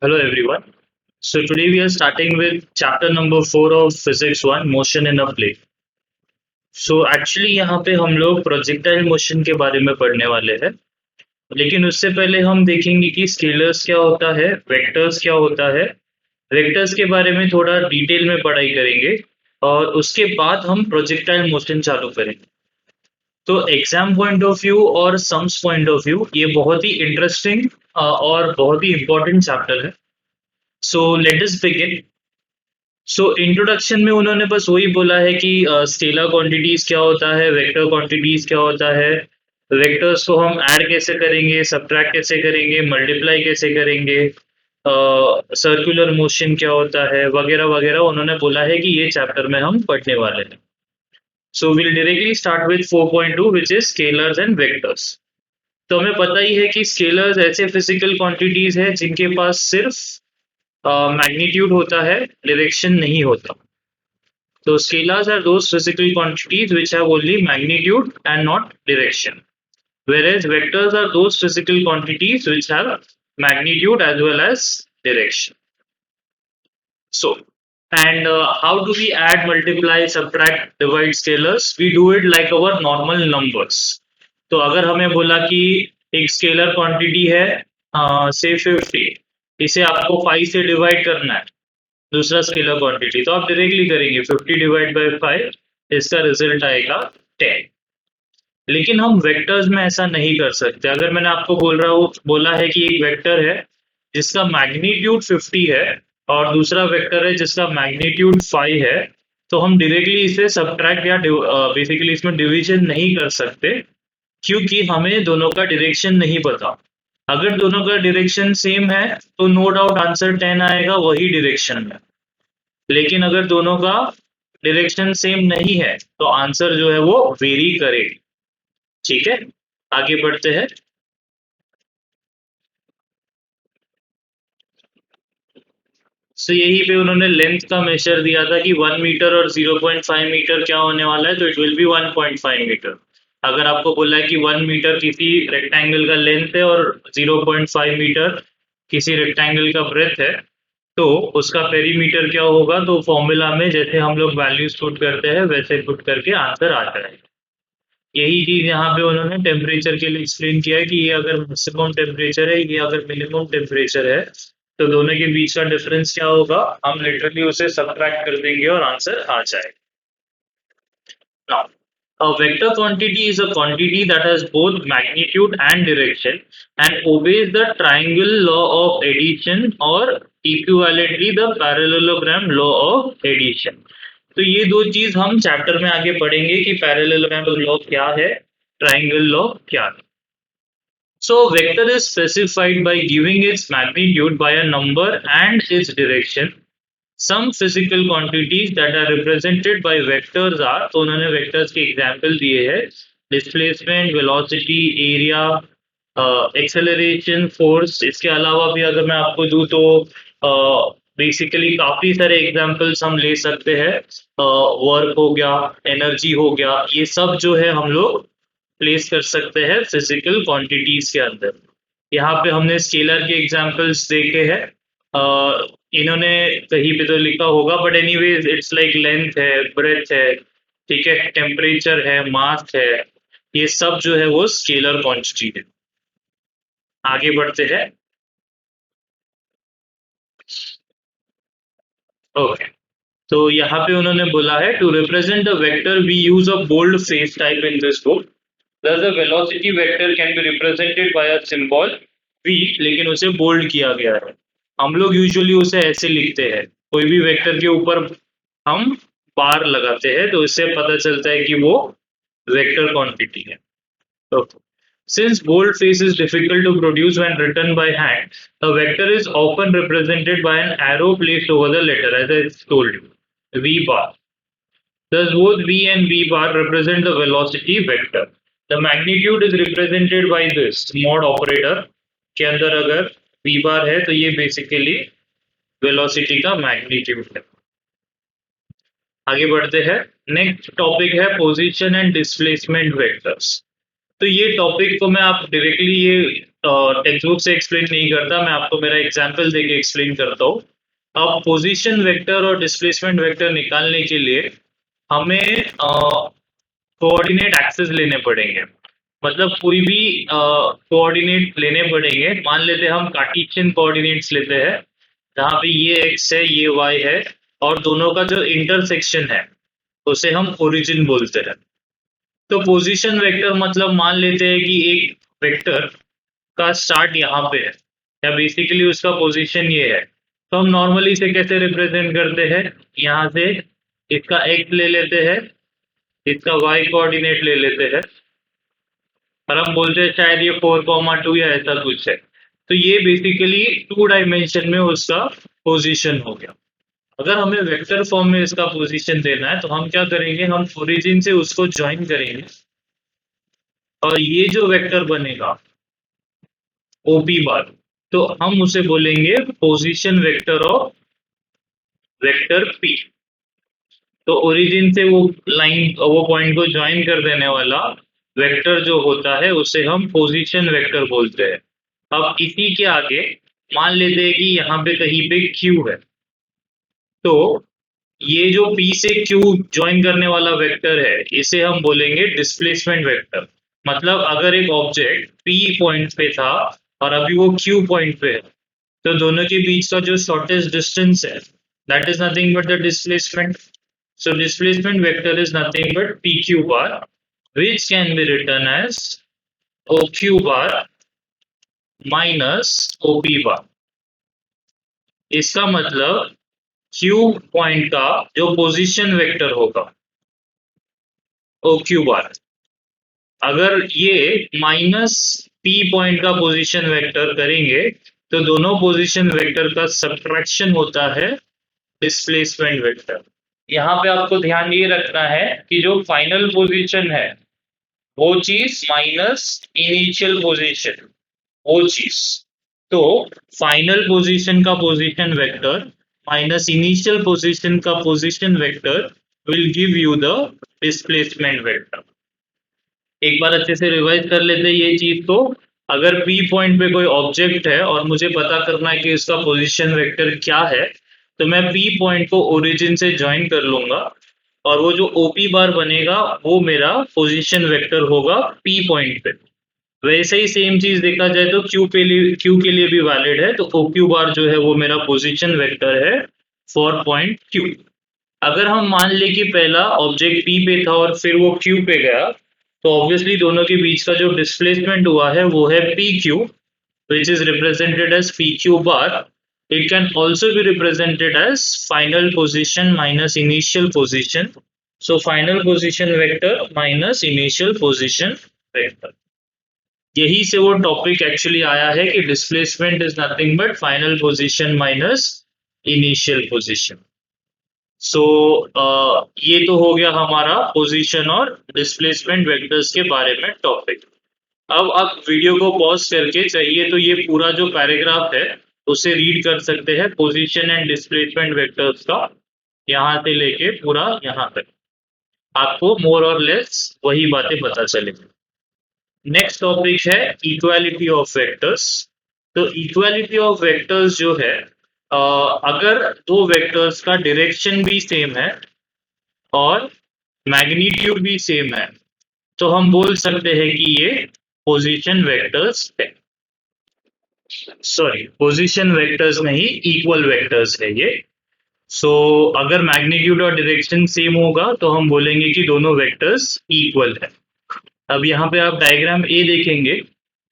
Hello everyone. So today we are starting with chapter number 4 of Physics 1, Motion in a Plane. So actually यहाँ पे हम लोग projectile motion के बारे में पढ़ने वाले हैं, लेकिन उससे पहले हम देखेंगे कि स्केलर्स क्या होता है, वेक्टर्स क्या होता है, वेक्टर्स के बारे में थोड़ा डिटेल में पढ़ाई करेंगे और उसके बाद हम प्रोजेक्टाइल मोशन चालू करेंगे। तो एग्जाम पॉइंट ऑफ व्यू और सम्स पॉइंट ऑफ व्यू ये बहुत ही इंटरेस्टिंग और बहुत ही इंपॉर्टेंट चैप्टर है। So let us begin. So introduction में उन्होंने बस वही बोला है कि स्केलर क्वांटिटीज क्या होता है, वेक्टर क्वांटिटीज क्या होता है, वेक्टर्स को हम ऐड कैसे करेंगे, सब्ट्रैक्ट कैसे करेंगे, मल्टीप्लाई कैसे करेंगे, सर्कुलर मोशन क्या होता है, वगैरह वगैरह उन्होंने बोला है कि ये चैप्टर में हम पढ़ने वाले हैं। So will directly start with 4.2 which is scalars and vectors. तो हमें पता ही है कि स्केलर्स ऐसे फिजिकल क्वांटिटीज है जिनके पास सिर्फ मैग्नीट्यूड होता है, डायरेक्शन नहीं होता। So scalars are those physical quantities which have only magnitude and not direction, whereas vectors are those physical quantities which have magnitude as well as direction. So, and how do we add, multiply, subtract, divide scalars? We do it like our normal numbers. तो अगर हमें बोला कि एक scalar quantity है से 50, इसे आपको 5 से डिवाइड करना है, दूसरा स्केलर क्वांटिटी, तो आप डायरेक्टली करेंगे 50 डिवाइड बाय 5, इसका रिजल्ट आएगा 10। लेकिन हम वेक्टर्स में ऐसा नहीं कर सकते। अगर मैंने आपको बोला है कि एक वेक्टर है जिसका मैग्नीट्यूड 50 है और दूसरा वेक्टर है जिसका मैग्नीट्यूड 5 है, तो हम डायरेक्टली इसे सब्ट्रैक्ट या बेसिकली इसमें डिवीजन नहीं कर सकते, क्योंकि हमें दोनों का डायरेक्शन नहीं पता। अगर दोनों का डायरेक्शन सेम है तो नो डाउट आंसर 10 आएगा वही डायरेक्शन में। लेकिन अगर दोनों का डायरेक्शन सेम नहीं है तो आंसर जो है वो वेरी करेगी। ठीक है, आगे बढ़ते हैं। सो यही पे उन्होंने लेंथ का मेजर दिया था कि 1 मीटर और 0.5 मीटर क्या होने वाला है, तो इट विल बी 1.5 मीटर। अगर आपको बोला है कि 1 मीटर किसी रेक्टेंगल का लेंथ है और 0.5 मीटर किसी रेक्टेंगल का ब्रेथ है, तो उसका पेरीमीटर क्या होगा, तो फॉर्मूला में जैसे हम लोग वैल्यूज पुट करते हैं वैसे पुट करके आंसर आता है। यही चीज यहाँ पे उन्होंने टेम्परेचर के लिए एक्सप्लेन किया है कि ये अगर मैक्सिमम टेम्परेचर है, ये अगर मिनिमम टेम्परेचर है, तो दोनों के बीच का डिफरेंस क्या होगा, हम लिटरली उसे सब्ट्रैक्ट कर देंगे और आंसर आ जाएगा। Now, a vector quantity is a quantity that has both magnitude and direction and obeys the triangle law of addition or equivalently the parallelogram law of addition. तो ये दो चीज हम चैप्टर में आगे पढ़ेंगे कि पैरेललोग्राम लॉ क्या है, ट्रायंगल लॉ क्या है। So vector is specified by giving its magnitude by a number and its direction. Some physical quantities that are represented by vectors are, तो उन्होंने वेक्टर्स के एग्जांपल दिए हैं, displacement, velocity, area, acceleration, force. इसके अलावा भी अगर मैं आपको दूं तो बेसिकली काफी सारे एग्जांपल्स हम ले सकते हैं। वर्क हो गया, एनर्जी हो गया, ये सब जो है हम लोग प्लेस कर सकते हैं फिजिकल क्वांटिटीज के अंदर। यहाँ पे हमने स्केलर के एग्जांपल्स देखे हैं। इन्होंने कहीं पे तो लिखा होगा, but anyways it's like length है, ब्रेथ है, ठीक है, टेम्परेचर है, मास है, ये सब जो है वो स्केलर क्वांटिटी है। आगे बढ़ते हैं। ओके, तो यहाँ पे उन्होंने बोला है to represent a vector we use a bold face type in this book. Thus the velocity vector can be represented by a symbol v, लेकिन उसे बोल्ड किया गया है। हम लोग यूजुअली उसे ऐसे लिखते हैं, कोई भी वेक्टर के ऊपर हम बार लगाते हैं तो इससे पता चलता है कि वो वेक्टर क्वांटिटी है। तो since boldface is difficult to produce when written by hand, a vector is often represented by an arrow placed over the letter, as I told you, v bar. Thus, both v and v bar represent the velocity vector. The magnitude is represented by this mod operator के अंदर अगर v bar है तो ये basically velocity का magnitude है। आगे बढ़ते हैं। नेक्स्ट टॉपिक है पोजीशन एंड डिस्प्लेसमेंट वेक्टर्स। तो ये टॉपिक को मैं आप डायरेक्टली ये टेक्स्ट बुक से एक्सप्लेन नहीं करता, मैं आपको मेरा एग्जांपल देके एक्सप्लेन करता हूँ। अब पोजीशन वेक्टर और डिस्प्लेसमेंट वेक्टर निकालने के लिए हमें कोऑर्डिनेट एक्सेस लेने पड़ेंगे, मतलब कोई भी कोऑर्डिनेट लेने पड़ेंगे। मान लेते हैं हम कार्टेशियन कोऑर्डिनेट्स लेते हैं, जहाँ पे ये x है, ये y है, और दोनों का जो इंटरसेक्शन है उसे हम ओरिजिन बोलते हैं। तो पोजीशन वेक्टर मतलब मान लेते हैं कि एक वेक्टर का स्टार्ट यहाँ पे है, या बेसिकली उसका पोजीशन ये है, तो हम नॉर्मली इसे कैसे रिप्रेजेंट करते हैं, यहाँ से इसका x ले लेते हैं, इसका y कोऑर्डिनेट ले लेते हैं, और हम बोलते हैं शायद ये 4,2 या ऐसा कुछ है। तो ये बेसिकली 2 डायमेंशन में उसका पोजीशन हो गया। अगर हमें वेक्टर फॉर्म में इसका पोजीशन देना है तो हम क्या करेंगे, हम ओरिजिन से उसको ज्वाइन करेंगे, और ये जो वेक्टर बनेगा ओपी बार, तो हम उसे बोलेंगे position vector of vector P. तो ओरिजिन से वो लाइन, वो पॉइंट को ज्वाइन कर देने वाला वेक्टर जो होता है उसे हम पोजीशन वेक्टर बोलते हैं। अब इसी के आगे मान लेते हैं कि यहाँ पे कहीं पे Q है, तो ये जो P से Q ज्वाइन करने वाला वेक्टर है इसे हम बोलेंगे डिस्प्लेसमेंट वेक्टर। मतलब अगर एक ऑब्जेक्ट P पॉइंट पे था और अभी वो Q पॉइंट पे है, तो दोनों के बीच का जो शॉर्टेस्ट डिस्टेंस है that is nothing but the displacement. So displacement vector is nothing but PQ bar, which can be written as OQ bar minus OP bar। इसका मतलब Q पॉइंट का जो पोजीशन वेक्टर होगा OQ बार, अगर ये minus P point का position vector करेंगे तो दोनों पोजीशन वेक्टर का सब्ट्रैक्शन होता है डिस्प्लेसमेंट वेक्टर। यहाँ पे आपको ध्यान ये रखना है कि जो फाइनल पोजीशन है वो चीज माइनस इनिशियल पोजीशन, वो चीज। तो फाइनल पोजीशन का position vector minus initial position का position vector will give you the displacement vector. एक बार अच्छे से रिवाइज कर लेते हैं ये चीज। तो अगर P पॉइंट पे कोई ऑब्जेक्ट है और मुझे पता करना है कि उसका पोजीशन वेक्टर क्या है, तो मैं P पॉइंट को ओरिजिन से ज्वाइन कर लूंगा, और वो जो OP बार बनेगा वो मेरा पोजीशन वेक्टर होगा P पॉइंट पे। वैसे ही सेम चीज देखा जाए तो Q के लिए भी वैलिड है। तो OQ बार जो है वो मेरा पोजीशन वेक्टर है फॉर पॉइंट Q। अगर हम मान ले कि पहला ऑब्जेक्ट P पे था और फिर वो Q पे गया, तो ऑब्वियसली दोनों के बीच का जो डिस्प्लेसमेंट हुआ है वो है PQ, which is represented as PQ bar. It can also be represented as final position minus initial position. So final position vector minus initial position vector. यही से वो टॉपिक एक्चुअली आया है कि displacement is nothing but final position minus initial position. So ये तो हो गया हमारा पोजीशन और डिस्प्लेसमेंट वेक्टर्स के बारे में टॉपिक। अब आप वीडियो को पॉज करके चाहिए तो ये पूरा जो पैराग्राफ है उसे रीड कर सकते हैं, पोजीशन एंड डिस्प्लेसमेंट वेक्टर्स का, यहाँ से लेके पूरा यहाँ तक आपको मोर और लेस वही बातें पता चलेंगी। नेक्स्ट टॉपिक है इक्वालिटी ऑफ वेक्टर्स। तो इक्वालिटी ऑफ वेक्टर्स जो है, अगर दो वेक्टर्स का डायरेक्शन भी सेम है और मैग्नीट्यूड भी सेम है तो हम बोल सकते हैं कि ये पोजीशन वेक्टर्स है। सॉरी, पोजीशन वेक्टर्स नहीं, इक्वल वेक्टर्स है ये। सो अगर मैग्नीट्यूड और डायरेक्शन सेम होगा तो हम बोलेंगे कि दोनों वेक्टर्स इक्वल है। अब यहाँ पे आप डायग्राम ए देखेंगे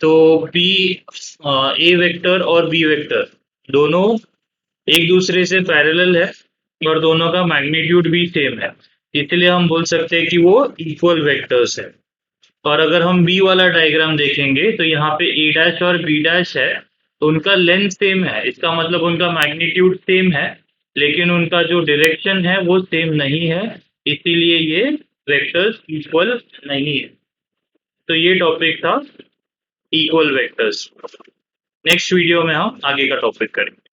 तो ए वेक्टर और बी वेक्टर दोनों एक दूसरे से पैरेलल है और दोनों का मैग्नीट्यूड भी सेम है, इसलिए हम बोल सकते हैं कि वो इक्वल वेक्टर्स है। और अगर हम बी वाला डायग्राम देखेंगे तो यहाँ पे ए डैश और बी डैश है, तो उनका लेंथ सेम है, इसका मतलब उनका मैग्नीट्यूड सेम है, लेकिन उनका जो डायरेक्शन है वो सेम नहीं है, इसीलिए ये वेक्टर्स इक्वल नहीं है। तो ये टॉपिक था इक्वल वेक्टर्स। नेक्स्ट वीडियो में हम आगे का टॉपिक करेंगे।